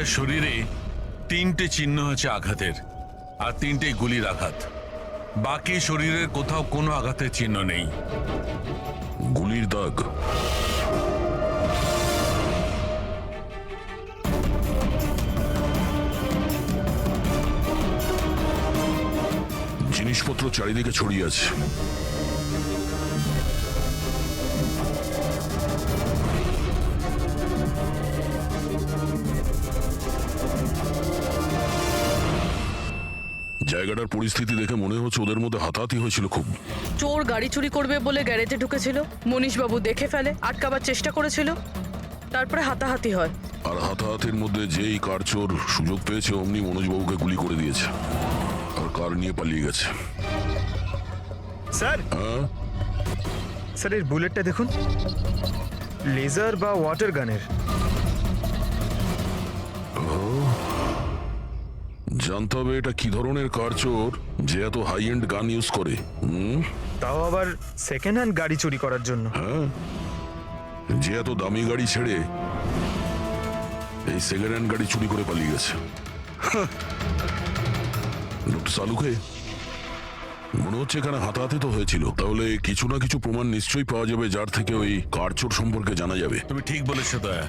এর শরীরে 3টে চিহ্ন আছে আঘাতের, আর 3টে গুলির আঘাত। বাকি শরীরের কোথাও কোনো আঘাতের চিহ্ন নেই। গুলির দাগ? জিনিসপত্র চারিদিকে ছড়িয়ে আছে। জায়গাটার পরিস্থিতি দেখে মনে হচ্ছে ওদের মধ্যে হাতাহাতি হয়েছিল খুব। চোর গাড়ি চুরি করবে বলে গ্যারেজে ঢুকেছিল, মনীশবাবু দেখে ফেলে, আটকাবার চেষ্টা করেছিল, তারপরে হাতাহাতি হয়। আর হাতাহাতির মধ্যে যেই কার চোর সুযোগ পেয়েছে অমনি মনোজবাবুকে গুলি করে দিয়েছে আর কার নিয়ে পালিয়ে গেছে। স্যার, স্যার এর বুলেটটা দেখুন, লেজার বা ওয়াটার গানের। জানতে হবে এটা কি ধরনের কার চোর যে এত হাই এন্ড গান ইউজ করে। তাও আবার সেকেন্ড হ্যান্ড গাড়ি চুরি করার জন্য। হ্যাঁ, যে এত দামি গাড়ি ছেড়ে এই সেকেন্ড হ্যান্ড গাড়ি চুরি করে পালিয়ে গেছে। সালুকে মনে হচ্ছে এখানে হাতাহাতি তো হয়েছিল, তাহলে কিছু না কিছু প্রমাণ নিশ্চয়ই পাওয়া যাবে যার থেকে ওই কার চোর সম্পর্কে জানা যাবে। তুমি ঠিক বলেছো দয়া।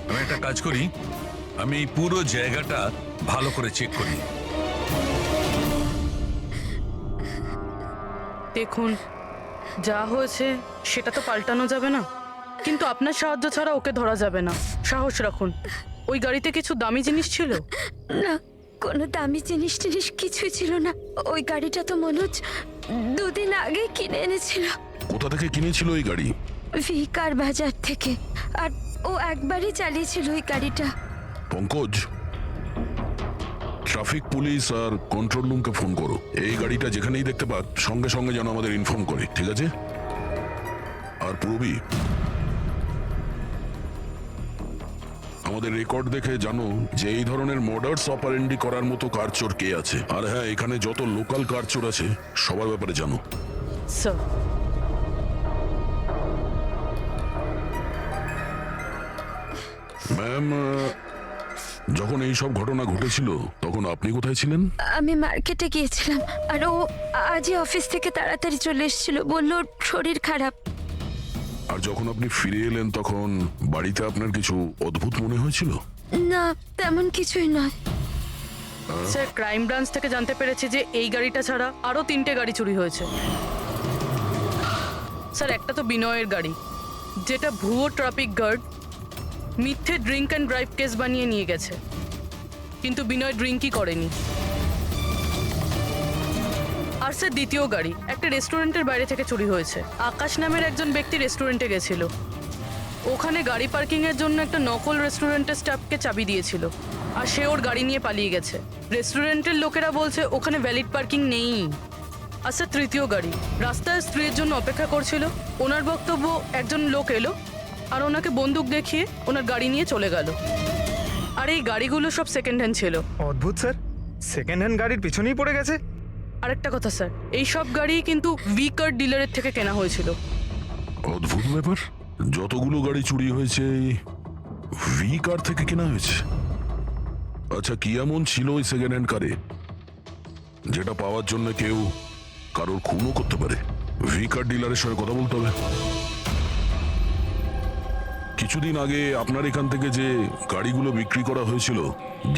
আমি একটা কাজ করি, আমি এই পুরো জায়গাটা ভালো করে চেক করি। দেখুন, যা হয়েছে সেটা তো পাল্টানো যাবে না, কিন্তু আপনার সাহায্য ছাড়া ওকে ধরা যাবে না। সাহস রাখুন। ওই গাড়িতে কিছু দামি জিনিস ছিল? না, কোনো দামি জিনিস কিছুই ছিল না। ওই গাড়িটা তো মনোজ 2 দিন আগে কিনে এনেছিল। কোথা থেকে কিনেছিল ওই গাড়ি? ভিকার বাজার থেকে। আর ও একবারই চালিয়েছিল ওই গাড়িটা। পঙ্কজ, ট্রাফিক পুলিশ আর কন্ট্রোল রুমকে ফোন করো। এই গাড়িটা যেখানেই দেখতে পাক সঙ্গে সঙ্গে যেন আমাদের ইনফর্ম করে, ঠিক আছে? আর পূরবী, আমাদের রেকর্ড দেখে জানো যে এই ধরনের মর্ডার্স অপারেন্ডি করার মতো কার চোর কে আছে। আর হ্যাঁ, এখানে যত লোকাল কার চোর আছে সবার ব্যাপারে জানো। স্যার, ম্যাম, যখন এই সব ঘটনা ঘটেছিল তখন আপনি কোথায় ছিলেন? আমি মার্কেটে গিয়েছিলাম, আর ও আজই অফিস থেকে তাড়াতাড়ি চলে এসেছিল। বলল ওর শরীর খারাপ। আর যখন আপনি ফিরে এলেন তখন বাড়িতে আপনার কিছু অদ্ভুত মনে হয়েছিল? না, তেমন কিছুই নয়। স্যার, ক্রাইম ব্রাঞ্চ থেকে জানতে পেরেছি যে এই গাড়িটা ছাড়া আরো 3টে গাড়ি চুরি হয়েছে। স্যার, একটা তো বিনয়ের গাড়ি, যেটা ভুয়ো ট্রাফিক গার্ড মিথ্যে ড্রিঙ্ক অ্যান্ড ড্রাইভ কেস বানিয়ে নিয়ে গেছে, কিন্তু বিনয় ড্রিঙ্কই করেনি। আর স্যার, দ্বিতীয় গাড়ি একটা রেস্টুরেন্টের বাইরে থেকে চুরি হয়েছে। আকাশ নামের একজন ব্যক্তি রেস্টুরেন্টে গেছিল, ওখানে গাড়ি পার্কিং এর জন্য একটা নকল রেস্টুরেন্টের স্টাফকে চাবি দিয়েছিল, আর সে ওর গাড়ি নিয়ে পালিয়ে গেছে। রেস্টুরেন্টের লোকেরা বলছে ওখানে ভ্যালিড পার্কিং নেই। আর স্যার, তৃতীয় গাড়ি রাস্তায় স্ত্রীর জন্য অপেক্ষা করছিল। ওনার বক্তব্য একজন লোক এলো আর ওনাকে বন্দুক দেখিয়ে ওনার গাড়ি নিয়ে চলে গেল। আর এই গাড়িগুলো সব সেকেন্ড হ্যান্ড ছিল। অদ্ভুত স্যার, সেকেন্ড হ্যান্ড গাড়ির পিছনেই পড়ে গেছে। আরেকটা কথা স্যার, এই সব গাড়ি কিন্তু ভিকার ডিলারের থেকে কেনা হয়েছিল। অদ্ভুত ব্যাপার, যতগুলো গাড়ি চুরি হয়েছে ভি কার থেকে কেনা হয়েছে। আচ্ছা, কি এমন ছিল ওই সেকেন্ড হ্যান্ড কারে যেটা পাওয়ার জন্য কেউ কারোর খুনও করতে পারে? ভি কার ডিলারের সঙ্গে কথা বলতে হবে। কিছুদিন আগে আপনার এখান থেকে যে গাড়িগুলো বিক্রি করা হয়েছিল,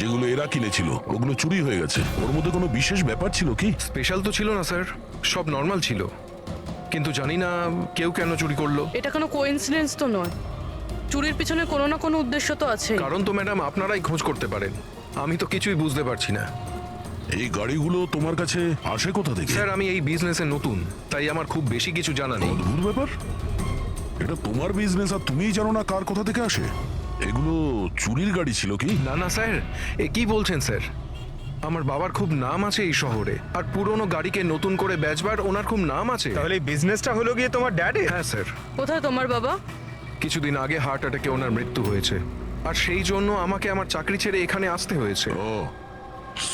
যেগুলো এরা কিনেছিল, ওগুলো চুরি হয়ে গেছে। ওর মধ্যে কোনো বিশেষ ব্যাপার ছিল কি? স্পেশাল তো ছিল না স্যার, সব নর্মাল ছিল, কিন্তু জানি না কেউ কেন চুরি করলো। এটা কোনো কোইন্সিডেন্স তো নয়, চুরির পিছনে কোনো না কোনো উদ্দেশ্য তো আছে। কারণ তো ম্যাডাম আপনারাই খোঁজ করতে পারেন, আমি তো কিছুই বুঝতে পারছি না। এই গাড়িগুলো তোমার কাছে আসে কোথা থেকে? স্যার, আমি এই বিজনেসে নতুন, তাই আমার খুব বেশি কিছু জানা নেই। অদ্ভুত ব্যাপার, এটা তোমার বিজনেস আর তুমিই জানো না কার কোথা থেকে আসে? এগুলো চুরির গাড়ি ছিল কি? না না স্যার, এ কি বলছেন স্যার? আমার বাবার খুব নাম আছে এই শহরে, আর পুরনো গাড়িকে নতুন করে বেচবার ওনার খুব নাম আছে। তাহলে এই বিজনেসটা হলো গিয়ে তোমার ড্যাডের? হ্যাঁ স্যার, কোথায় তোমার বাবা? কিছুদিন আগে হার্ট অ্যাটাকে ওনার মৃত্যু হয়েছে, আর সেই জন্য আমাকে আমার চাকরি ছেড়ে এখানে আসতে হয়েছে। ও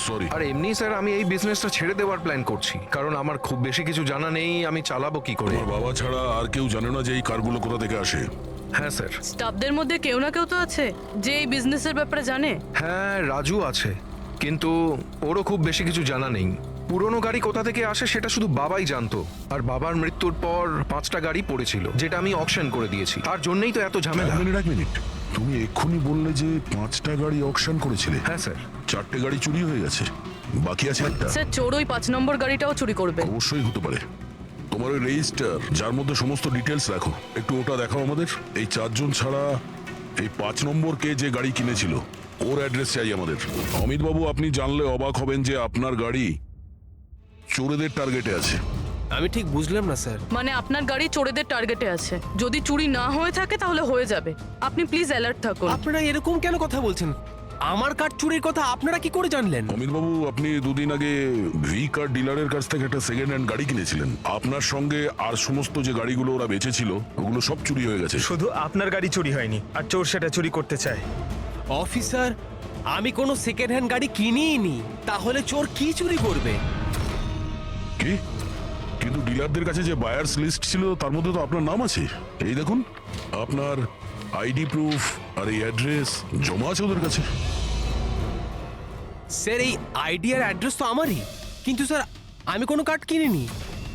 সরি। আর এমনি স্যার, আমি এই বিজনেসটা ছেড়ে দেওয়ার প্ল্যান করছি, কারণ আমার খুব বেশি কিছু জানা নেই, আমি চালাবো কি করে। তোমার বাবা ছাড়া আর কেউ জানে না যে এই কারগুলো কোথা থেকে আসে? হ্যাঁ স্যার। স্টাফদের মধ্যে কেউ না কেউ তো আছে যে এই বিজনেসের ব্যাপারে জানে। হ্যাঁ, রাজু আছে, কিন্তু ওরও খুব বেশি কিছু জানা নেই। পুরনো গাড়ি কোথা থেকে আসে সেটা শুধু বাবাই জানতো। আর বাবার মৃত্যুর পর 5টা গাড়ি পড়েছিল, যেটা আমি অকশন করে দিয়েছি। তার জন্যই তো এত ঝামেলা। এক মিনিট, তুমি এক্ষুনি বললে যে 5টা গাড়ি অকশন করেছিলে। হ্যাঁ স্যার। 4টে গাড়ি চুরি হয়ে গেছে, বাকি আছে একটা। স্যার চোর ওই 5 নম্বর গাড়িটাও চুরি করবে। অবশ্যই হতে পারে। তোমার ওই রেজিস্টার যার মধ্যে সমস্ত ডিটেলস রাখো, একটু ওটা দেখাও আমাদের। এই 4 জন ছাড়া এই 5 নম্বর কে যে গাড়ি কিনেছিল ওর অ্যাড্রেস চাই আমাদের। অমিত বাবু, আপনি জানলে অবাক হবেন যে আপনার গাড়ি চোরেদের টার্গেটে আছে। আমি ঠিক বুঝলাম না স্যার। মানে আপনার গাড়ি চোরেদের টার্গেটে আছে। যদি চুরি না হয়ে থাকে তাহলে হয়ে যাবে। আপনি প্লিজ অ্যালার্ট থাকুন। আপনারা এরকম কেন কথা বলছেন? আমার কার চুরির কথা আপনারা কি করে জানলেন? অমিত বাবু, আপনি দুদিন আগে ভি কার ডিলারের কাছ থেকে একটা সেকেন্ড হ্যান্ড গাড়ি কিনেছিলেন। আপনার সঙ্গে আর সমস্ত যে গাড়িগুলো ওরা বেচেছিল ওগুলো সব চুরি হয়ে গেছে। শুধু আপনার গাড়ি চুরি হয়নি, আর চোর সেটা চুরি করতে চায়। অফিসার, আমি কোনো সেকেন্ড হ্যান্ড গাড়ি কিনিই নি, তাহলে চোর কি চুরি করবে? কি? কিন্তু ডিলারদের কাছে যে বায়ার্স লিস্ট ছিল তার মধ্যে তো আপনার নাম আছে। এই দেখুন, আপনার আইডি প্রুফ আর এই অ্যাড্রেস জমা আছে ওদের কাছে। স্যার, এই আইডি আর অ্যাড্রেস তো আমারই, কিন্তু স্যার আমি কোনো কার্ড কিনিনি।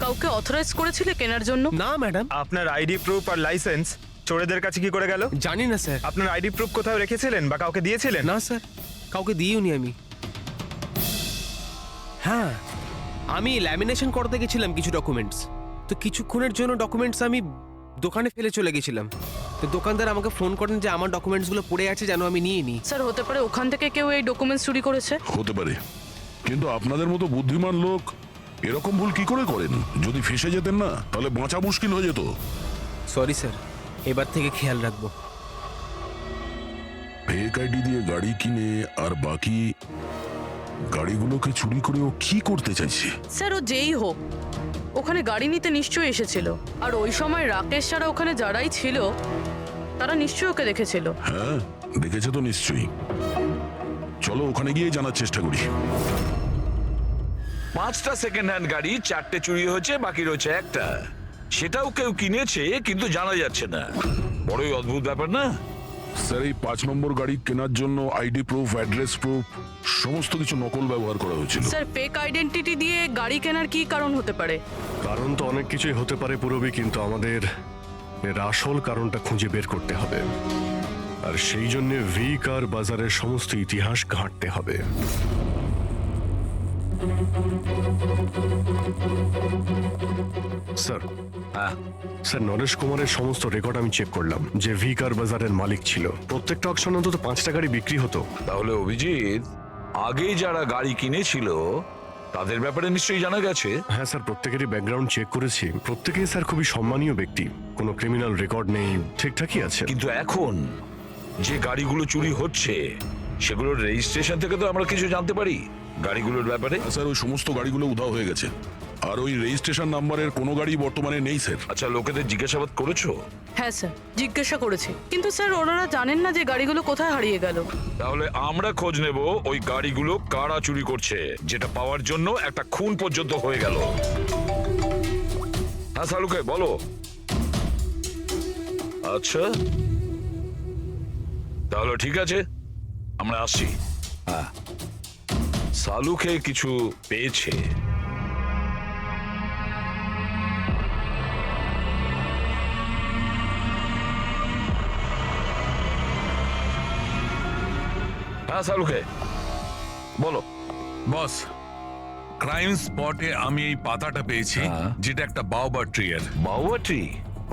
কাউকে অথরাইজ করেছিলে কেনার জন্য? না ম্যাডাম। আপনার আইডি প্রুফ আর লাইসেন্স চোরেদের কাছে কি করে গেল? জানি না স্যার। আপনার আইডি প্রুফ কোথাও রেখেছিলেন বা কাউকে দিয়েছিলেন? না স্যার, কাউকে দিইওনি আমি। হ্যাঁ, আমি ল্যামিনেশন করতে গেছিলাম কিছু ডকুমেন্টস, তো কিছুক্ষণের জন্য ডকুমেন্টস আমি দোকানে ফেলে চলে গেছিলাম। তো দোকানদার আমাকে ফোন করেন যে আমার ডকুমেন্টসগুলো পড়ে আছে, যেন আমি নিয়ে নিই। স্যার হতে পারে ওখান থেকে কেউ এই ডকুমেন্টস চুরি করেছে। হতে পারে, কিন্তু আপনাদের মতো বুদ্ধিমান লোক এরকম ভুল কি করে করেন? যদি ফেসে যেতেন না তাহলে বাঁচা মুশকিল হয়ে যেত। সরি স্যার, এবার থেকে খেয়াল রাখবো। ফেক আইডি দিয়ে গাড়ি কিনে আর বাকি গাড়িগুলোকে চুরি করে ও কি করতে চাইছে? স্যার ও যেই হোক, ওখানে গাড়ি নিতে নিশ্চয়ই এসেছিল। আর ওই সময় রাকেশ ছাড়া ওখানে যারাই ছিল তারা নিশ্চয়ই ওকে দেখেছিল। হ্যাঁ, দেখেছে তো নিশ্চয়ই। চলো ওখানে গিয়ে জানার চেষ্টা করি। 5টা সেকেন্ড হ্যান্ড গাড়ি, 4টে চুরি হয়েছে, বাকি রয়েছে একটা। সেটাও কেউ কিনেছে কিন্তু জানা যাচ্ছে না। বড়ই অদ্ভুত ব্যাপার না? স্যার, এই 5 নম্বর গাড়ি কেনার জন্য আইডি প্রুফ, অ্যাড্রেস প্রুফ সমস্ত কিছু নকল ব্যবহার করা হয়েছিল। স্যার ফেক আইডেন্টিটি দিয়ে গাড়ি কেনার কি কারণ হতে পারে? কারণ তো অনেক কিছুই হতে পারে পুরবি, কিন্তু আমাদের এর আসল কারণটা খুঁজে বের করতে হবে। আর সেই জন্য ভি কার বাজারের সমস্ত ইতিহাস ঘাঁটতে হবে। স্যার, স্যার নরেশ কুমারের সমস্ত রেকর্ড আমি চেক করলাম। যে ভি কার বাজারের মালিক ছিল, প্রত্যেকটা অকশনে অন্তত 5টা গাড়ি বিক্রি হতো। তাহলে অভিজিৎ, আগে যারা গাড়ি কিনেছিল তাদের ব্যাপারে নিশ্চয়ই জানা গেছে। হ্যাঁ স্যার, প্রত্যেকেরই ব্যাকগ্রাউন্ড চেক করেছি। প্রত্যেকেই স্যার খুবই সম্মানীয় ব্যক্তি, কোনো ক্রিমিনাল রেকর্ড নেই, ঠিকঠাকই আছে। কিন্তু এখন যে গাড়িগুলো চুরি হচ্ছে সেগুলোর রেজিস্ট্রেশন থেকে তো আমরা কিছু জানতে পারি গাড়িগুলোর ব্যাপারে। স্যার, ওই সমস্ত গাড়িগুলো উধাও হয়ে গেছে, আর ওই রেজিস্ট্রেশন নাম্বারের কোনো গাড়ি বর্তমানে নেই স্যার। আচ্ছা, লোকেদের জিজ্ঞাসাবাদ করেছো? হ্যাঁ স্যার, জিজ্ঞাসা করেছি, কিন্তু স্যার ওনারা জানেন না যে গাড়িগুলো কোথায় হারিয়ে গেল। তাহলে আমরা খোঁজ নেব ওই গাড়িগুলো কারা চুরি করছে, যেটা পাওয়ার জন্য একটা খুন পর্যন্ত হয়ে গেল। হ্যাঁ সালুকে বলো। আচ্ছা, তাহলে ঠিক আছে, আমরা আসছি। হ্যাঁ, সালুকে কিছু পেয়েছে। হ্যাঁ সালুকে বলো। বস, ক্রাইম স্পটে আমি এই পাতাটা পেয়েছি, হ্যাঁ। যেটা একটা বাওবা ট্রি এর। বাউয়া ট্রি?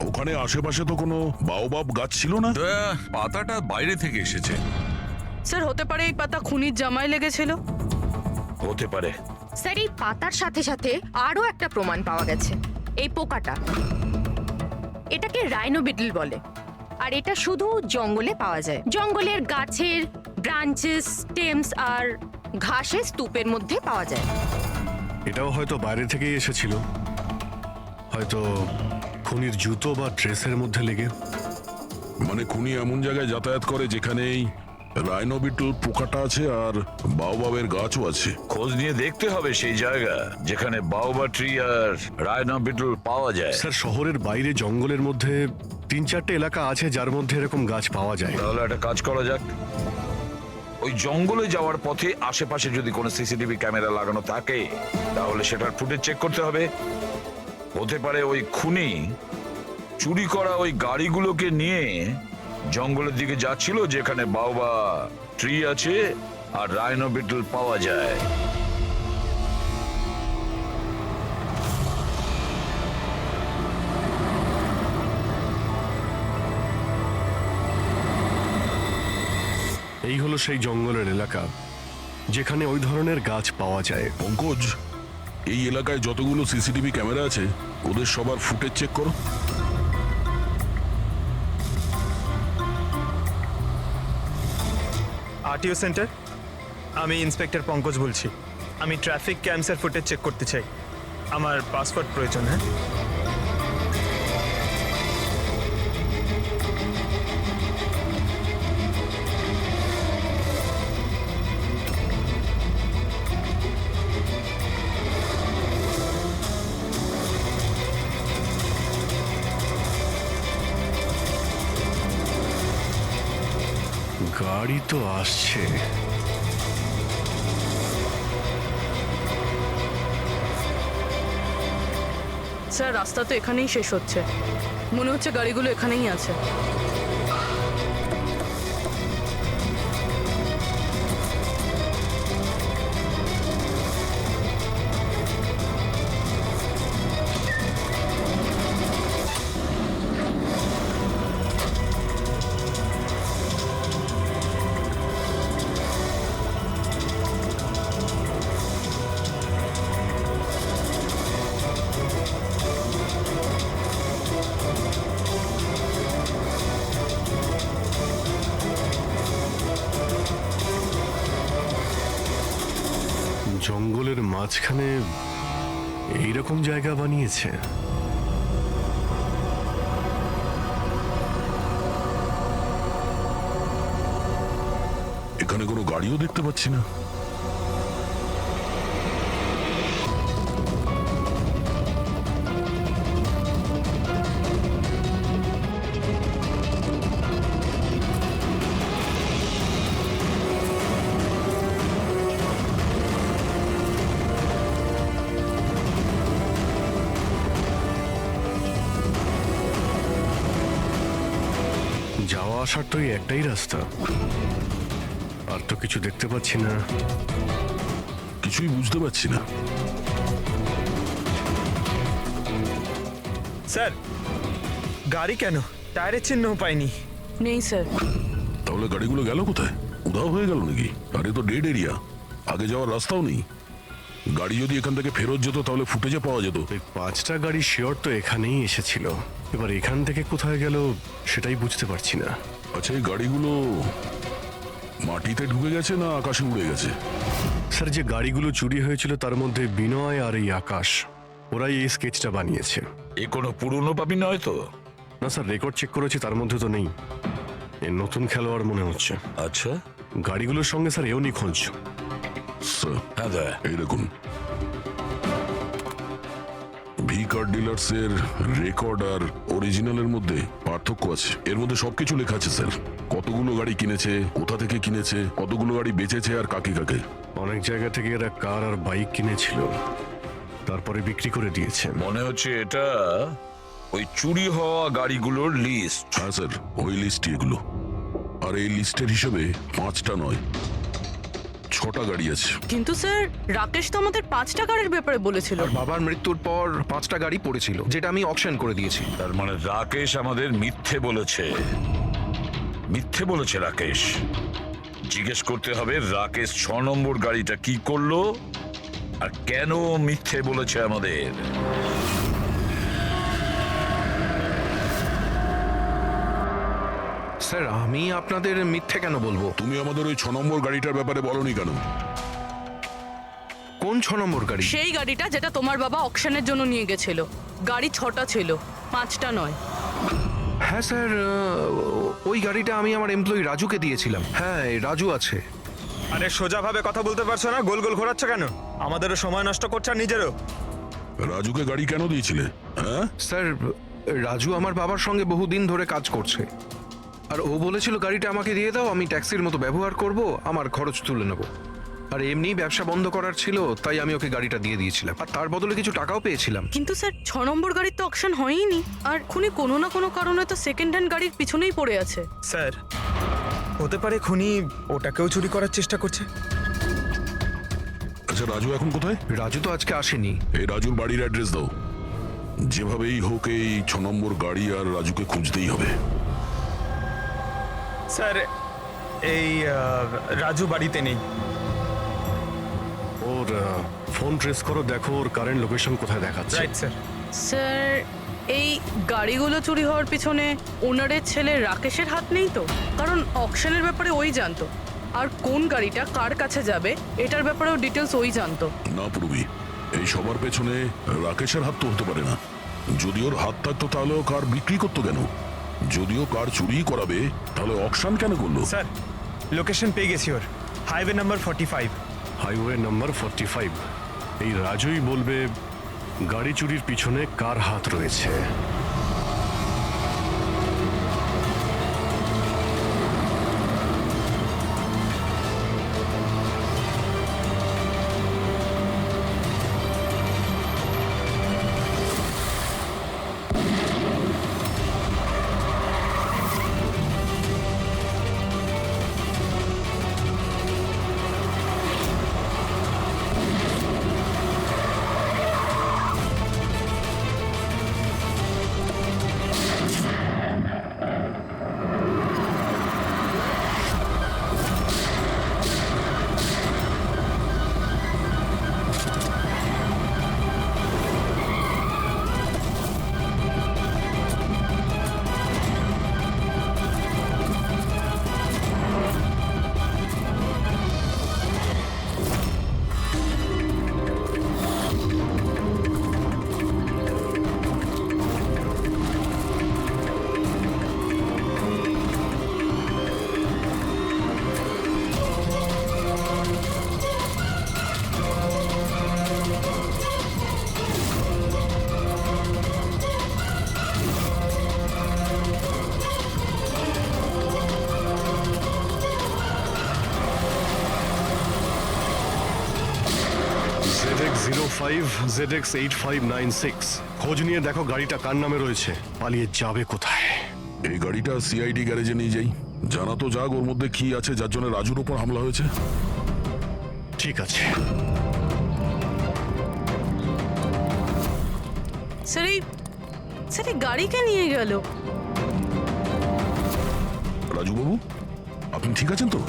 ওখানে আশেপাশে তো কোনো বাওবাব গাছ ছিল না। পাতাটা বাইরে থেকে এসেছে। স্যার হতে পারে এই পাতা খুনির জামায় লেগেছিল। হতে পারে। স্যার এই পাতার সাথে সাথে আরো একটা প্রমাণ পাওয়া গেছে, এই পোকাটা। এটাকে রাইনো বিটল বলে, আর এটা শুধু জঙ্গলে পাওয়া যায়। জঙ্গলের গাছের ব্রাঞ্চেস, স্টেমস আর ঘাসের স্তূপের মধ্যে পাওয়া যায়। এটাও হয়তো বাইরে থেকেই এসেছিল, হয়তো খুনির জুতো বা ড্রেসের মধ্যে লেগে। মানে খুনি এমন জায়গায় যাতায়াত করে যেখানেই রাইনো বিটল পোকাটা আছে আর বাওবাবের গাছও আছে। খোঁজ নিয়ে দেখতে হবে সেই জায়গা যেখানে বাউবা ট্রি আর রায়না বিটল পাওয়া যায়। স্যার, শহরের বাইরে জঙ্গলের মধ্যে 3-4টে এলাকা আছে যার মধ্যে এরকম গাছ পাওয়া যায়। তাহলে একটা কাজ করা যাক, ওই জঙ্গলে যাওয়ার পথে আশেপাশে যদি কোনো সিসিটিভি ক্যামেরা লাগানো থাকে তাহলে সেটার ফুটেজ চেক করতে হবে। হতে পারে ওই খুনি চুরি করা ওই গাড়িগুলোকে নিয়ে জঙ্গলের দিকে যাচ্ছিল যেখানে বাওবা ট্রি আছে আর রাইনো বিটল পাওয়া যায়। এই হলো সেই জঙ্গলের এলাকা যেখানে ওই ধরনের গাছ পাওয়া যায়। পঙ্কজ, এই এলাকায় যতগুলো সিসিটিভি ক্যামেরা আছে ওদের সবার ফুটেজ চেক করো। আরটিও সেন্টার, আমি ইন্সপেক্টর পঙ্কজ বলছি। আমি ট্রাফিক ক্যামসের ফুটেজ চেক করতে চাই। আমার পাসপোর্ট প্রয়োজন। হ্যাঁ, গাড়ি তো আসছে। স্যার রাস্তা তো এখানেই শেষ হচ্ছে, মনে হচ্ছে গাড়িগুলো এখানেই আছে। জঙ্গলের মাঝখানে এইরকম জায়গা বানিয়েছে। এখানে কোনো গাড়িও দেখতে পাচ্ছি না। যাওয়া আসার তো এই একটাই রাস্তা, আর তো কিছু দেখতে পাচ্ছি না। কিছুই বুঝতে পারছি না। স্যার গাড়ি কেন? টায়ারের চিহ্নও পাইনি। নেই স্যার। তাহলে গাড়িগুলো গেল কোথায়? উধাও হয়ে গেল নাকি? আরে তো ডেড এরিয়া, আগে যাওয়ার রাস্তাও নেই। গাড়ি যদি এখান থেকে ফেরত যেত তাহলে ফুটেজে পাওয়া যেত। এই 5টা গাড়ি শিওর তো এখানেই এসেছিল, এবার এখান থেকে কোথায় গেল সেটাই বুঝতে পারছি না। আচ্ছা, এই গাড়িগুলো মাটিতে ঢুকে গেছে না আকাশে উড়ে গেছে? স্যার, যে গাড়িগুলো চুরি হয়েছিল তার মধ্যে বিনয় আর এই আকাশ, ওরাই এই স্কেচটা বানিয়েছে। এ কোনো পুরনো পাপি নয় তো? না স্যার, রেকর্ড চেক করেছি, তার মধ্যে তো নেই। এ নতুন খেলোয়াড় মনে হচ্ছে। আচ্ছা, গাড়িগুলোর সঙ্গে স্যার এও নিখোঁজ। স্যার, হ্যাঁ দা, এই দেখুন, ভি কার ডিলার্সের রেকর্ড আর অরিজিনালের মধ্যে পার্থক্য আছে। এর মধ্যে সবকিছু লেখা আছে স্যার, কতগুলো গাড়ি কিনেছে, কোথা থেকে কিনেছে, কতগুলো গাড়ি বেচেছে আর কাকে কাকে। অনেক জায়গা থেকে এরা কার আর বাইক কিনেছিল, তারপরে বিক্রি করে দিয়েছে। মনে হচ্ছে এটা ওই চুরি হওয়া গাড়িগুলোর লিস্ট। হ্যাঁ স্যার, ওই লিস্টই এগুলো। আর এই লিস্টের হিসেবে 5টা নয়, 6টা গাড়ি আছে। কিন্তু স্যার রাকেশ তো আমাদের 5টা গাড়ির ব্যাপারে বলেছিল। আর বাবার মৃত্যুর পর 5টা গাড়ি পড়েছিল যেটা আমি অকশন করে দিয়েছি। তার মানে রাকেশ আমাদের মিথ্যে বলেছে। মিথ্যে বলেছে রাকেশ। জিজ্ঞেস করতে হবে রাকেশ 6 নম্বর গাড়িটা কি করলো আর কেন মিথ্যে বলেছে আমাদের। স্যার, আমি আপনাদের মিথ্যে কেন বলবো? তুমি আমাদের ওই 6 নম্বর গাড়িটার ব্যাপারে বলনি কেন? কোন 6 নম্বর গাড়ি? সেই গাড়িটা যেটা তোমার বাবা অকশনের জন্য নিয়ে গেছিল। গাড়ি 6টা ছিল, 5টা নয়। হ্যাঁ স্যার, ওই গাড়িটা আমি আমার এমপ্লয়ি রাজুকে দিয়েছিলাম। হ্যাঁ, এই রাজু আছে। আরে সোজাভাবে কথা বলতে পারছো না, গোল গোল ঘোরাচ্ছ কেন? আমাদেরও সময় নষ্ট করছে আর নিজেরও। রাজুকে গাড়ি কেন দিয়েছিলে? হ্যাঁ স্যার, রাজু আমার বাবার সঙ্গে বহুদিন ধরে কাজ করছে, আর ও বলেছিল গাড়িটা আমাকে দিয়ে দাও, আমি ট্যাক্সির মতো ব্যবহার করব, আমার খরচ তুলে নেব। আর এমনি ব্যবসা বন্ধ করার ছিল, তাই আমি ওকে গাড়িটা দিয়ে দিয়েছিলাম, আর তার বদলে কিছু টাকাও পেয়েছিলাম। কিন্তু স্যার 6 নম্বর গাড়ির তো অকশন হয়নি, আর খুনি কোনো না কোনো কারণে তো সেকেন্ড হ্যান্ড গাড়ির পিছনেই পড়ে আছে। স্যার হতে পারে খুনি ওটাকেও চুরি করার চেষ্টা করছে। আচ্ছা, রাজু এখন কোথায়? রাজু তো আজকে আসেনি। এই রাজুর বাড়ির অ্যাড্রেস দাও। যেভাবেই হোক এই 6 নম্বর গাড়ি আর রাজুকে খুঁজতেই হবে। স্যার এই রাজু বাড়িতে নেই। ওর ফোন ট্রেস করো, দেখো ওর কারেন্ট লোকেশন কোথায় দেখাচ্ছে। Right sir. স্যার এই গাড়িগুলো চুরি হওয়ার পিছনে ওনারের ছেলে রাকেশের হাত নেই তো? কারণ অকশনের ব্যাপারে ওই জানতো, আর কোন গাড়িটা কার কাছে যাবে এটার ব্যাপারেও ডিটেলস ওই জানতো। না পূর্বী, এই সবার পেছনে রাকেশের হাত তো হতে পারে না। যদি ওর হাত থাকতো তাহলে ও কার বিক্রি করতো কেন? যদিও কার চুরি করাবে তাহলে অকশন কেন করলো? স্যার লোকেশন পেয়ে গেছি ওর, হাইওয়ে নাম্বার 45। Highway number 45। এই রাজুই বলবে গাড়ি চুরির পিছনে কার হাত রয়েছে। ZX05 ZX8596। খোঁজ নিয়ে দেখো গাড়িটা কার নামে রয়েছে, পালিয়ে যাবে কোথায়। এই গাড়িটা সিআইডি গ্যারেজে নিয়ে যাই, জানা তো যাক ওর মধ্যে কি আছে যার জন্য রাজুর উপর হামলা হয়েছে। ঠিক আছে। স্যার এই গাড়িকে নিয়ে গেল। রাজু বাবু, আপনি ঠিক আছেন তো?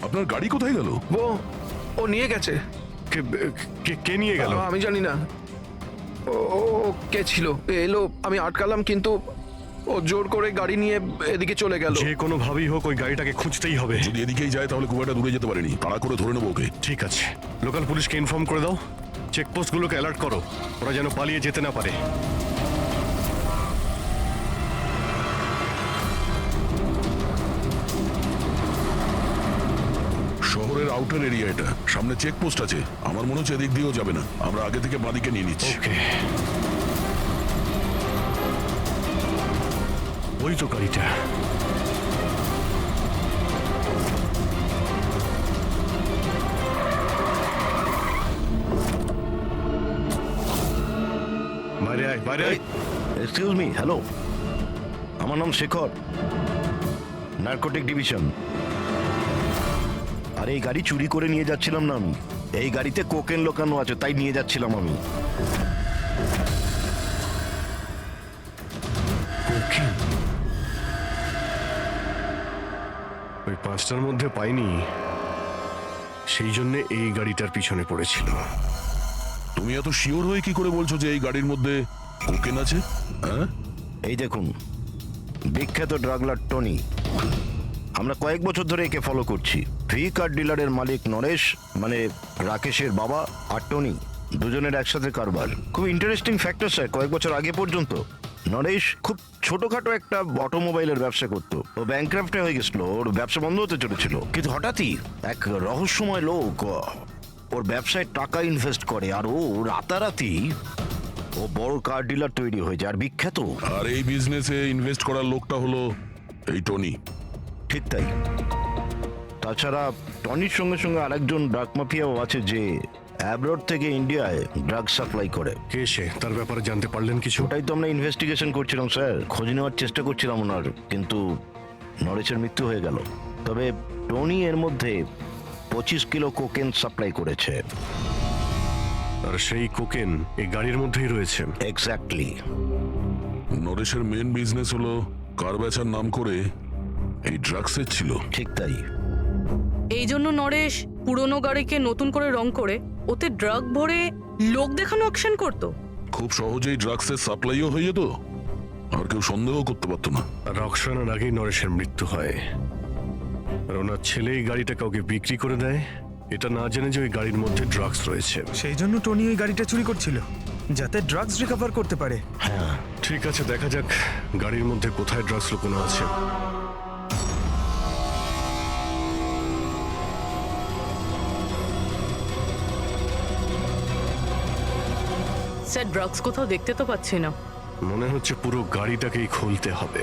আপনার গাড়ি কোথায় গেল? ও নিয়ে গেছে। কে নিয়ে গেল? আমি জানি না। ও কে ছিল, এলো, আমি আটকালাম, কিন্তু ও জোর করে গাড়ি নিয়ে এদিকে চলে গেল। যে কোনো ভাবেই হোক ওই গাড়িটাকে খুঁজতেই হবে। যদি এদিকেই যায় তাহলে খুব একটা দূরে যেতে পারেনি, তাড়া করে ধরে নেবো ওকে। ঠিক আছে, লোকাল পুলিশকে ইনফর্ম করে দাও, চেকপোস্টগুলোকে অ্যালার্ট করো, ওরা যেন পালিয়ে যেতে না পারে। শহরের আউটার এরিয়া এটা, সামনে চেকপোস্ট আছে, আমার মনে হচ্ছে এদিক দিয়েও যাবে না, আমরা আগে থেকে বাদিকে নিয়ে নিচ্ছি। ওকে, ওই তো গাড়িটা। বাইরে আয়, বাইরে আয়। এক্সকিউজ মি, হ্যালো, আমার নাম শেখর, নার্কোটিক ডিভিশন। আর এই গাড়ি চুরি করে নিয়ে যাচ্ছিলাম না আমি, এই গাড়িতে কোকেন লোকানো আছে, তাই নিয়ে যাচ্ছিলাম আমি। কোকেন? ওই 5টার মধ্যে পাইনি, সেই জন্য এই গাড়িটার পিছনে পড়েছিল। তুমি এত শিওর হয়ে কি করে বলছো যে এই গাড়ির মধ্যে কোকেন আছে? হ্যাঁ, এই দেখুন, বিখ্যাত ড্রাগলার টনি, আমরা কয়েক বছর ধরে একে ফলো করছি। ভি কার ডিলারের মালিক নরেশ, মানে রাকেশের বাবা, আর টনি, দুজনের একসাথে কারবার। খুব ইন্টারেস্টিং ফ্যাক্টর স্যার, কয়েক বছর আগে পর্যন্ত নরেশ খুব ছোটখাটো একটা অটোমোবাইলের ব্যবসা করতো। ও ব্যাংক্রাফ্টে হয়ে গেছিল, ওর ব্যবসা বন্ধ হতে চলেছিল, কিন্তু হঠাৎই এক রহস্যময় লোক ওর ব্যবসায় টাকা ইনভেস্ট করে, আর ও রাতারাতি ও বড় কার ডিলার তৈরি হয়েছে আর বিখ্যাত। আর এই বিজনেসে ইনভেস্ট করার লোকটা হলো এই টনি। ঠিক তাই। তাছাড়া টনির সঙ্গে সঙ্গে আরেকজন ড্রাগ মাফিয়াও আছে যে অ্যাব্রড থেকে ইন্ডিয়ায় ড্রাগ সাপ্লাই করে। কে সে? তার ব্যাপারে জানতে পারলেন কিছু? ওটাই তো আমরা ইনভেস্টিগেশন করছিলাম স্যার, খোঁজ নেওয়ার চেষ্টা করছিলাম ওনার, কিন্তু নরেশের মৃত্যু হয়ে গেল। তবে টনি এর মধ্যে 25 কিলো কোকেন সাপ্লাই করেছে। আর সেই কোকেন এই গাড়ির মধ্যেই রয়েছে। এক্স্যাক্টলি। নরেশের মেন বিজনেস হলো কার বেচার নাম করে এই ড্রাগসের ছিল। ঠিক তাই। এই জন্য নরেশ পুরনো গাড়িকে নতুন করে রং করে ওতে ড্রাগ ভরে লোক দেখানো অ্যাকশন করতো। খুব সহজেই ড্রাগসের সাপ্লাইও হয়ে যেত, আর কেউ সন্দেহ করতে পারতো না। রক্সানার আগেই নরেশের মৃত্যু হয়, আর ওনার ছেলে এই গাড়িটা কাউকে বিক্রি করে দেয়, এটা না জেনে যে ওই গাড়ির মধ্যে ড্রাগস রয়েছে। সেই জন্য টনি ওই গাড়িটা চুরি করছিল, যাতে ড্রাগস রিকভার করতে পারে। হ্যাঁ, ঠিক আছে, দেখা যাক গাড়ির মধ্যে কোথায় ড্রাগস লুকোনো আছে। স্যার, ড্রাগস কোথাও দেখতে তো পাচ্ছি না। মনে হচ্ছে পুরো গাড়িটাকেই খুলতে হবে।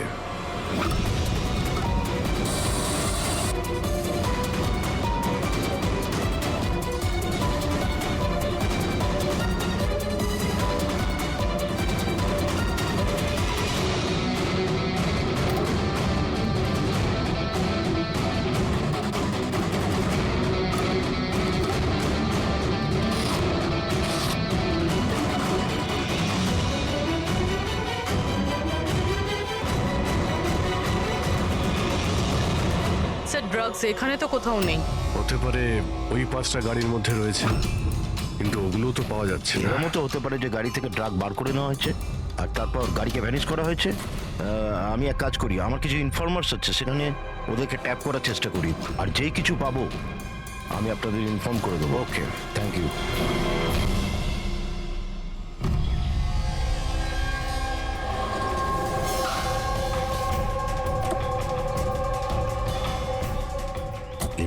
স্যার, ড্রাগস এখানে তো কোথাও নেই। হতে পারে ওই 5টা গাড়ির মধ্যে রয়েছে, কিন্তু ওগুলো তো পাওয়া যাচ্ছে না। এরকমও তো হতে পারে যে গাড়ি থেকে ড্রাগ বার করে নেওয়া হয়েছে আর তারপর গাড়িকে ভ্যানিশ করা হয়েছে। আমি এক কাজ করি, আমার কিছু ইনফরমার্স আছে, সেখানে ওদেরকে ট্যাপ করার চেষ্টা করি, আর যেই কিছু পাবো আমি আপনাদের ইনফর্ম করে দেবো। ওকে, থ্যাংক ইউ।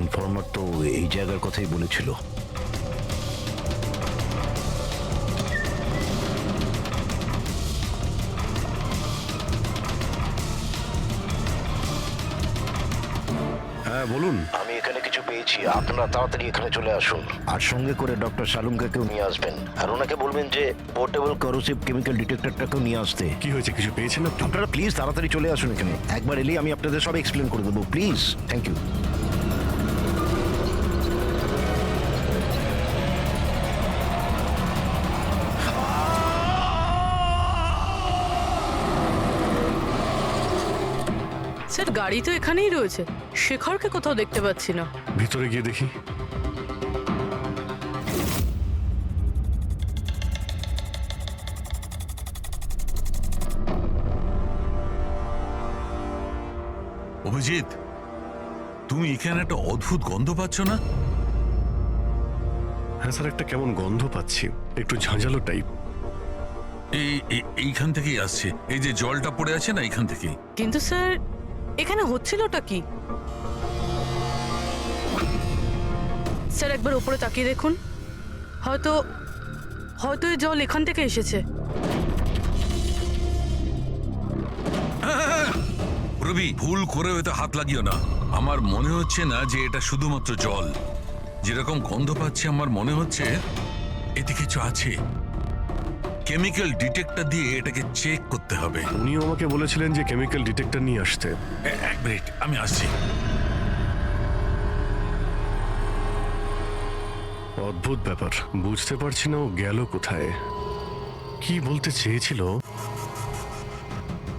ইনফর্মার তো এই জায়গার কথাই বলেছিল। হ্যাঁ বলুন। আমি এখানে কিছু পেয়েছি, আপনারা তাড়াতাড়ি এখানে চলে আসুন, আর সঙ্গে করে ডক্টর শালুমকেও নিয়ে আসবেন, আর ওনাকে বলবেন যে পোর্টেবল করোসিভ কেমিক্যাল ডিটেক্টরটাকেও নিয়ে আসতে। কি হয়েছে, কিছু পেয়েছেন আপনি? আপনারা প্লিজ তাড়াতাড়ি চলে আসুন এখানে, একবার এলেই আমি আপনাদের সব এক্সপ্লেন করে দেবো, প্লিজ। Thank you. স্যার, গাড়ি তো এখানেই রয়েছে, শেখরকে কোথাও দেখতে পাচ্ছি না। ভিতরে গিয়ে দেখি। অভিজিৎ, তুমি এখানে একটা অদ্ভুত গন্ধ পাচ্ছ না? হ্যাঁ স্যার, একটা কেমন গন্ধ পাচ্ছি, একটু ঝাঁঝালো টাইপ। এইখান থেকেই আসছে, এই যে জলটা পড়ে আছে না, এইখান থেকেই। কিন্তু স্যার, এখানে হচ্ছিলটা কি? স্যার, একবার উপরে তাকিয়ে দেখুন, হয়তো হয়তো এই জল এখান থেকে এসেছে। রবি, ভুল করে হয়তো হাত লাগিও না। আমার মনে হচ্ছে না যে এটা শুধুমাত্র জল। যেরকম গন্ধ পাচ্ছি, আমার মনে হচ্ছে এতে কিছু আছে। কেমিক্যাল ডিটেক্টর দিয়ে এটাকে চেক করতে হবে। উনিও আমাকে বলেছিলেন যে কেমিক্যাল ডিটেক্টর নিয়ে আসতে। এক মিনিট, আমি আসছি। অদ্ভুত ব্যাপার, বুঝতে পারছি না ও গেল কোথায়, কি বলতে চেয়েছিল।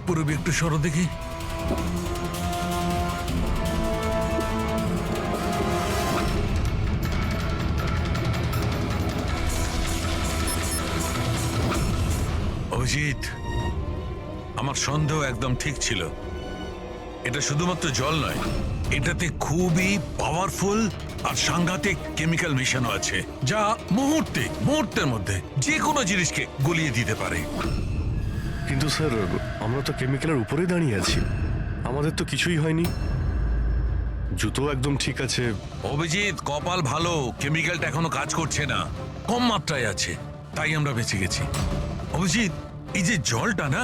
পুরবি, একটু সরো দেখি। অভিজিৎ, আমার সন্দেহ একদম ঠিক ছিল। এটা শুধুমাত্র জল নয়, এটাতে খুবই পাওয়ারফুল আর সাংঘাতিক কেমিক্যাল মেশানো আছে, যা মুহূর্তের মধ্যে যে কোনো জিনিসকে গলিয়ে দিতে পারে। কিন্তু স্যার, আমরা তো কেমিক্যালের উপরে দাঁড়িয়ে আছি, আমাদের তো কিছুই হয়নি, জুতো একদম ঠিক আছে। অভিজিৎ, কপাল ভালো, কেমিক্যালটা এখনো কাজ করছে না, কম মাত্রায় আছে, তাই আমরা বেঁচে গেছি। অভিজিৎ, এই যে জলটা না,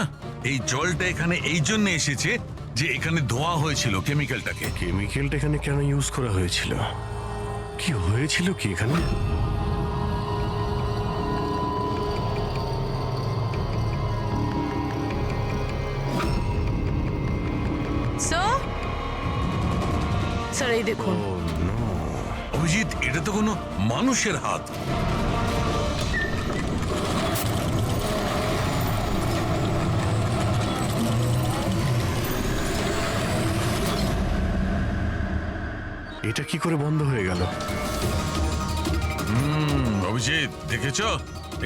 এই জলটা এখানে এই জন্য এসেছে যে এখানে ধোয়া হয়েছিল কেমিক্যালটাকে। কেমিক্যালটা এখানে কেন ইউজ করা হয়েছিল? কি হয়েছিল কি এখানে? স্যার এই দেখুন। অভিজিৎ, এটা তো কোনো মানুষের হাত। এটা কি করে বন্ধ হয়ে গেল? অভিজিৎ, দেখেছো?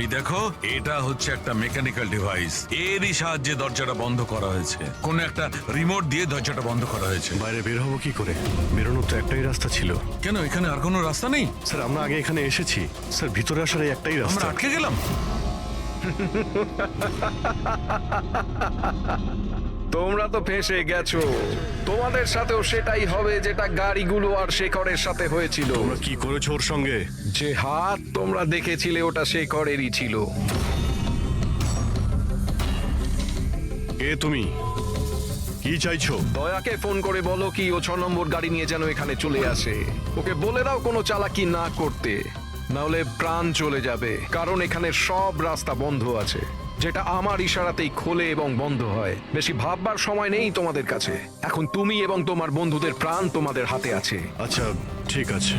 এই দেখো, এটা হচ্ছে একটা মেকানিক্যাল ডিভাইস। এরই সাহায্যে দরজাটা বন্ধ করা হয়েছে। কোন একটা রিমোট দিয়ে দরজাটা বন্ধ করা হয়েছে। বাইরে বের হবো কি করে? বেরোনোর তো একটাই রাস্তা ছিল। কেন, এখানে আর কোনো রাস্তা নেই? স্যার আমরা আগে এখানে এসেছি স্যার, ভিতরে আসার এই একটাই আমরা রাস্তা। আটকে গেলাম। তোমরা তো ফেঁসে গেছো। তোমাদের সাথেও সেটাই হবে যেটা গাড়িগুলো আর শেখরের সাথে হয়েছিল। তোমরা কি করেছো ওর সঙ্গে? যে হাত তোমরা দেখেছিলে ওটা শেখরেরই ছিল। কে তুমি? কি চাইছো? দয়াকে ফোন করে বলো কি ও 6 নম্বর গাড়ি নিয়ে যেন এখানে চলে আসে। ওকে বলে দাও কোনো চালাকি না করতে, নাহলে প্রাণ চলে যাবে। কারণ এখানে সব রাস্তা বন্ধ আছে, যেটা আমার ইশারাতেই খোলে এবং বন্ধ হয়। বেশি ভাববার সময় নেই তোমাদের কাছে। এখন তুমি এবং তোমার বন্ধুদের প্রাণ তোমাদের হাতে আছে। আচ্ছা ঠিক আছে।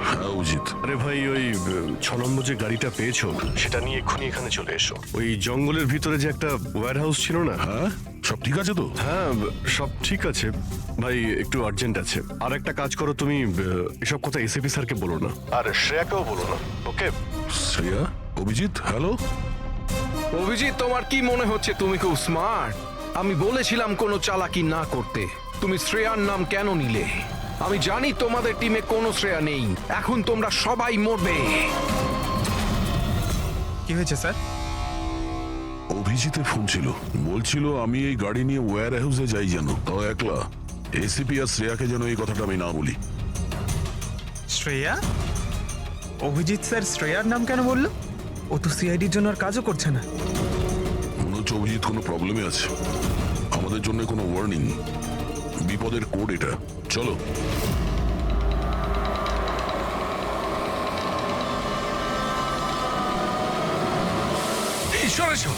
হ্যাঁ অভিজিৎ, আরে ভাই, ওই 6 নম্বর যে গাড়িটা পেয়েছো সেটা নিয়ে এক্ষুনি এখানে চলে এসো। ওই জঙ্গলের ভিতরে যে একটা ওয়্যার হাউস ছিল না? হ্যাঁ সব ঠিক আছে তো? হ্যাঁ সব ঠিক আছে ভাই, একটু আর্জেন্ট আছে। আর একটা কাজ করো, তুমি এসব কথা এসিপি স্যারকে বলো না, আর শ্রেয়াকেও বলো না, ওকে? শ্রেয়া? অভিজিৎ, হ্যালো। অভিজিৎ, তোমার কি মনে হচ্ছে তুমি খুব স্মার্ট? আমি বলেছিলাম কোনো চালাকি না করতে। তুমি শ্রেয়ার নাম কেন নিলে? আমি জানি তোমাদের টিমে কোনো শ্রেয়া নেই। এখন তোমরা সবাই মরবে। কি হয়েছে স্যার? অভিজিতের ফোন ছিল, বলছিল আমি এই গাড়ি নিয়ে ওয়্যার হাউসে যাই যেন, তাও একলা। এসিপি আর শ্রেয়াকে যেন এই কথাটা আমি না বলি। শ্রেয়া? অভিজিৎ স্যার শ্রেয়ার নাম কেন বললো? ও তো সিআইডির জন্য আর কাজও করছে না। মনে হচ্ছে অভিজিৎ কোনো প্রবলেমে আছে। আমাদের জন্য কোনো ওয়ার্নিং, বিপদের কোড এটা। চলো। ঈশ্বর, এসো।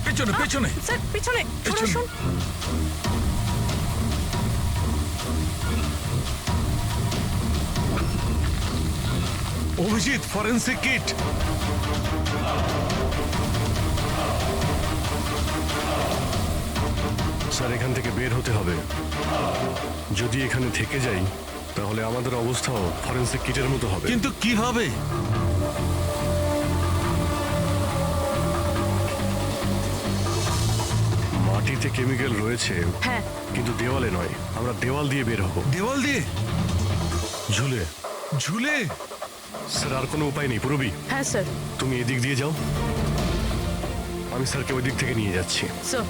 পেছনে পেছনে। স্যার পিছনে সরে পেছনে। আসুন। Abhijit, forensic kit. স্যার এখান থেকে বের হতে হবে। যদি এখানে থেকে যাই তাহলে আমাদের অবস্থাও ফরেন্সিক কিটের মতো হবে। কিন্তু কিভাবে? মাটিতে কেমিক্যাল রয়েছে, হ্যাঁ। কিন্তু দেওয়ালে নয়। আমরা দেওয়াল দিয়ে বের হব। দেওয়াল দিয়ে? ঝুলে। ঝুলে? স্যার আর কোনো উপায় নেই পুরবি। হ্যাঁ স্যার। তুমি এদিক দিয়ে যাও, আমি স্যারকে ওই দিক থেকে নিয়ে যাচ্ছি। স্যার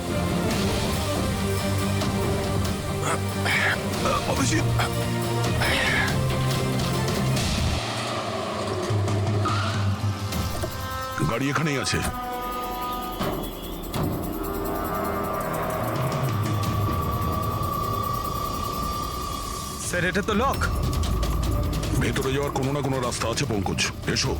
অভিজিৎ, গাড়ি এখানেই আছে। স্যার এটা তো লক। ভেতরে যাওয়ার কোনো না কোনো রাস্তা আছে পঙ্কজ, এসো।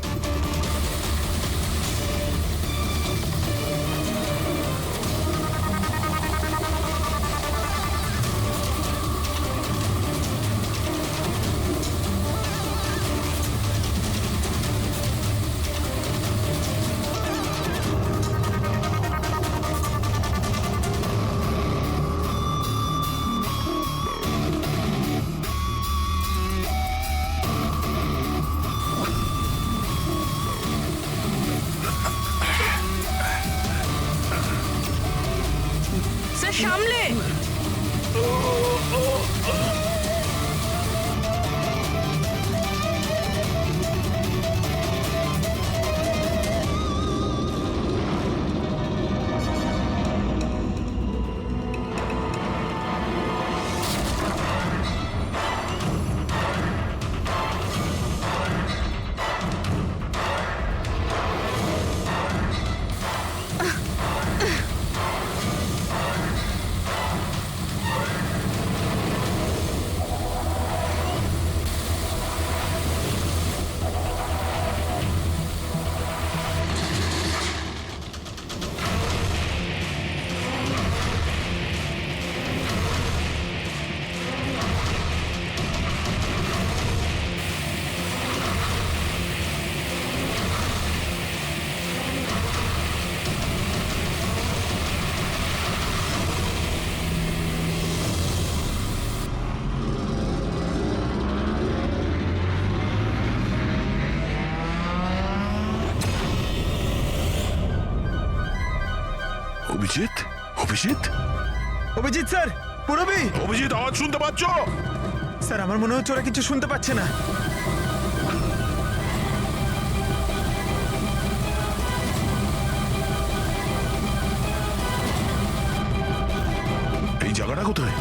অভিজিৎ অভিজিৎ অভিজিৎ স্যার, পুরবি অভিজিৎ আওয়াজ শুনতে পাচ্ছ? স্যার, আমার মনে হচ্ছে ওরা কিছু শুনতে পাচ্ছে না। এই জায়গাটা কোথায়?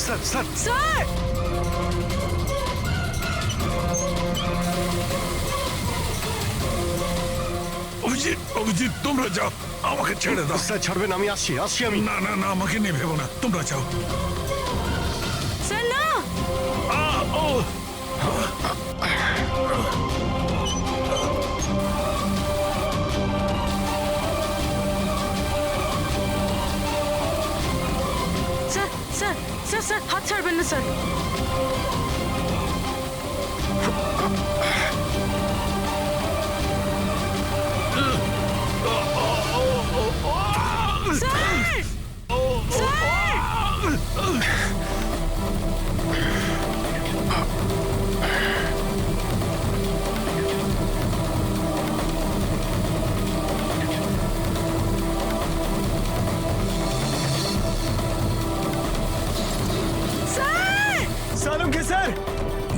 Sir sir sir Abhijit Abhijit তোমরা যাও, আমাকে ছেড়ে দাও। স্যার ছাড়বেন, আমি আসছি আসছি আমি। না না না, আমাকে নিয়ে ভেবো না, তোমরা যাও। স্যার না, ও স্যার স্যার স্যার স্যার হাত ছাড়বেন না স্যার। স্যার স্যার সালুমকে স্যার,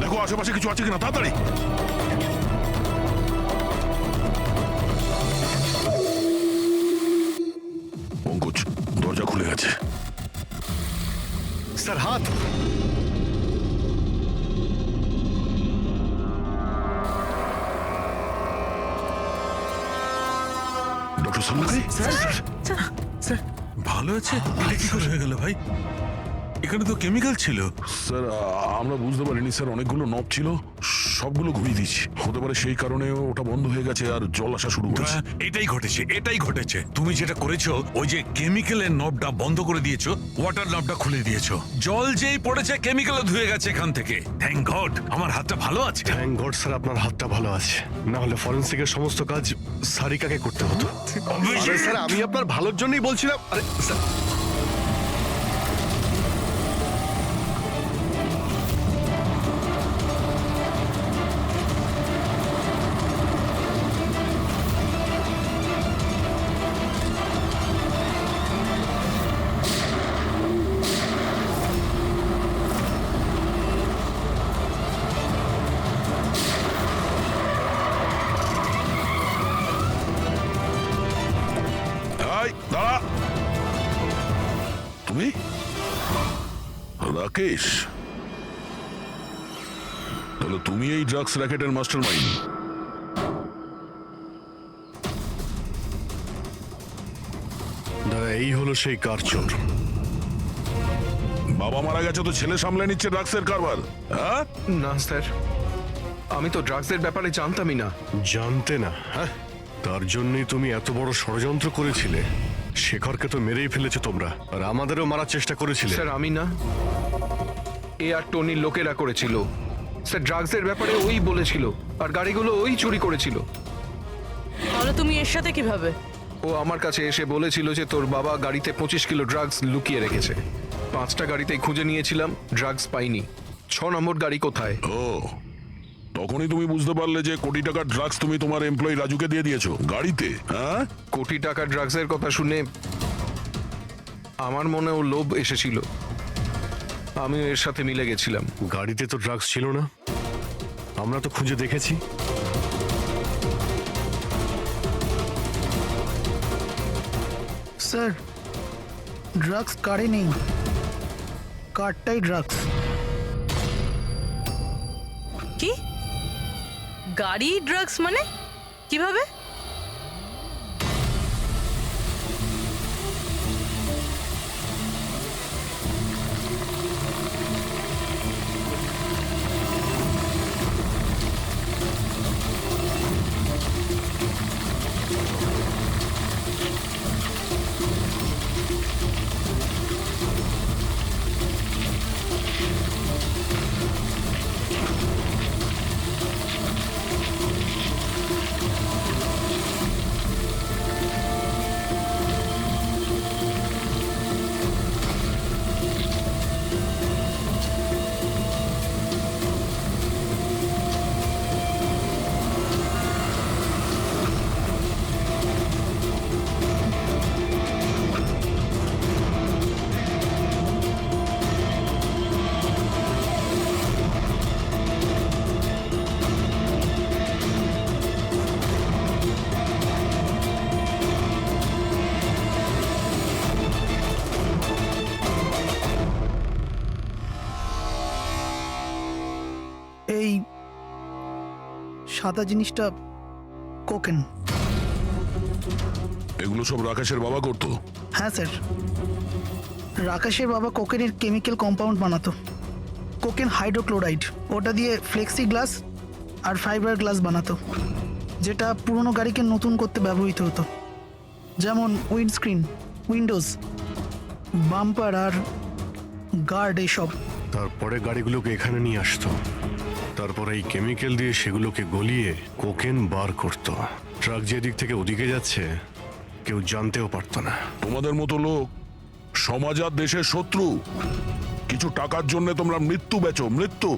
দেখো আশেপাশে কিছু আছে কিনা, তাড়াতাড়ি। পঙ্কজ, দরজা খুলে গেছে। স্যার হাত। ডক্টর সালুকে ভালো আছে? এটা কি করে হয়ে গেল ভাই? এখানে তো কেমিক্যাল ছিল। স্যার আমরা বুঝতে পারিনি স্যার, অনেকগুলো নব ছিল, সবগুলো ঘুরিয়ে দিচ্ছি। হতে পারে সেই কারণে ওটা বন্ধ হয়ে গেছে আর জল আসা শুরু করেছে। এটাই ঘটেছে, এটাই ঘটেছে। তুমি যেটা করেছো, ওই যে কেমিক্যালের নবটা বন্ধ করে দিয়েছো, ওয়াটার নবটা খুলে দিয়েছো। জল যেই পড়েছে কেমিক্যালও ধুয়ে গেছে এখান থেকে। থ্যাংক গড আমার হাতটা ভালো আছে। থ্যাংক গড স্যার, আপনার হাতটা ভালো আছে, না হলে ফরেন্সিকের সমস্ত কাজ সারিকাকে করতে হতো। আরে স্যার, আমি আপনার ভালোর জন্যই বলছিলাম। আরে স্যার, এই, দাঁড়া। তুমি রাকেশ? তাহলে তুমি এই ড্রাগস র্যাকেটের মাস্টার মাইন্ড। দাদা এই হলো সেই কার চোর। বাবা মারা গেছে তো ছেলে সামলে নিচ্ছে ড্রাগসের কারবার, হ্যাঁ? না স্যার, আমি তো ড্রাগসের ব্যাপারে জানতামই না। জানতে না? হ্যাঁ, তার জন্যই তুমি এত বড় ষড়যন্ত্র করেছিলে। শেখরকে তো মেরেই ফেলেছো তোমরা, আর আমাদেরও মারার চেষ্টা করেছিলে। স্যার আমি না, এ আর টনির লোকেরা করেছিল। স্যার ড্রাগসের ব্যাপারে ওই বলেছিল, আর গাড়িগুলো ওই চুরি করেছিল। তাহলে তুমি এর সাথে কিভাবে? ও আমার কাছে এসে বলেছিল যে তোর বাবা গাড়িতে 25 কিলো ড্রাগস লুকিয়ে রেখেছে। 5টা গাড়িতেই খুঁজে নিয়েছিলাম, ড্রাগস পাইনি। 6 নম্বর গাড়ি কোথায়? ও, তখনই তুমি বুঝতে পারলে যে কোটি টাকার ড্রাগস তুমি তোমার এমপ্লয়ি রাজুকে দিয়ে দিয়েছো গাড়িতে, হ্যাঁ? কোটি টাকার ড্রাগসের কথা শুনে আমার মনেও লোভ এসেছিল, আমিও এর সাথে মিলে গেছিলাম। গাড়িতে তো ড্রাগস ছিল না, আমরা তো খুঁজে দেখেছি। স্যার, ড্রাগস কারে নেই, কারটাই ড্রাগস। কি গাড়ি ড্রাগস মানে? কিভাবে? ওই সাদা জিনিসটা কোকেন। এগুলো সব রাকেশের বাবা করতো? হ্যাঁ স্যার, রাকেশের বাবা কোকেনের কেমিক্যাল কম্পাউন্ড বানাতো, কোকেন হাইড্রোক্লোরাইড। ওটা দিয়ে ফ্লেক্সি গ্লাস আর ফাইবার গ্লাস বানাতো, যেটা পুরনো গাড়িকে নতুন করতে ব্যবহৃত হতো, যেমন উইন্ডস্ক্রিন, উইন্ডোজ, বাম্পার আর গার্ড এসব। তারপরে গাড়িগুলোকে এখানে নিয়ে আসতো, তারপরে এই কেমিক্যাল দিয়ে সেগুলোকে গলিয়ে কোকেন বার করতো। ট্রাক যেদিক থেকে ওদিকে যাচ্ছে কেউ জানতেও পারতো না। তোমাদের মতো লোক সমাজ আর দেশের শত্রু। কিছু টাকার জন্য তোমরা মৃত্যু বেচো, মৃত্যু।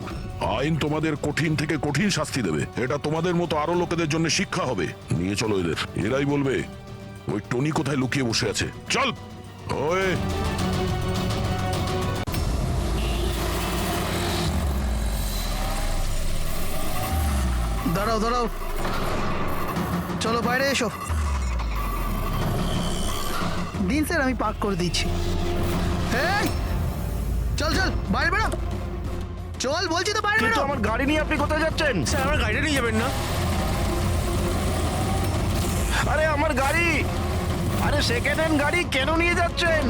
আইন তোমাদের কঠিন থেকে কঠিন শাস্তি দেবে। এটা তোমাদের মতো আরো লোকেদের জন্য শিক্ষা হবে। নিয়ে চলো এদের, এরাই বলবে ওই টনি কোথায় লুকিয়ে বসে আছে। চল। ওই দাঁড়াও দাঁড়াও, চলো বাইরে এসো। দিন স্যার, আমি পার্ক করে দিচ্ছি। এই চল চল, বাইরে বেরো, চল বলছি তো, বাইরে কিন্তু বেরো। আমার গাড়ি নিয়ে আপনি কোথায় যাচ্ছেন? স্যার আমার গাড়িটা নিয়ে যাবেন না? আরে আমার গাড়ি, আরে সেকেন্ড হ্যান্ড গাড়ি কেন নিয়ে যাচ্ছেন?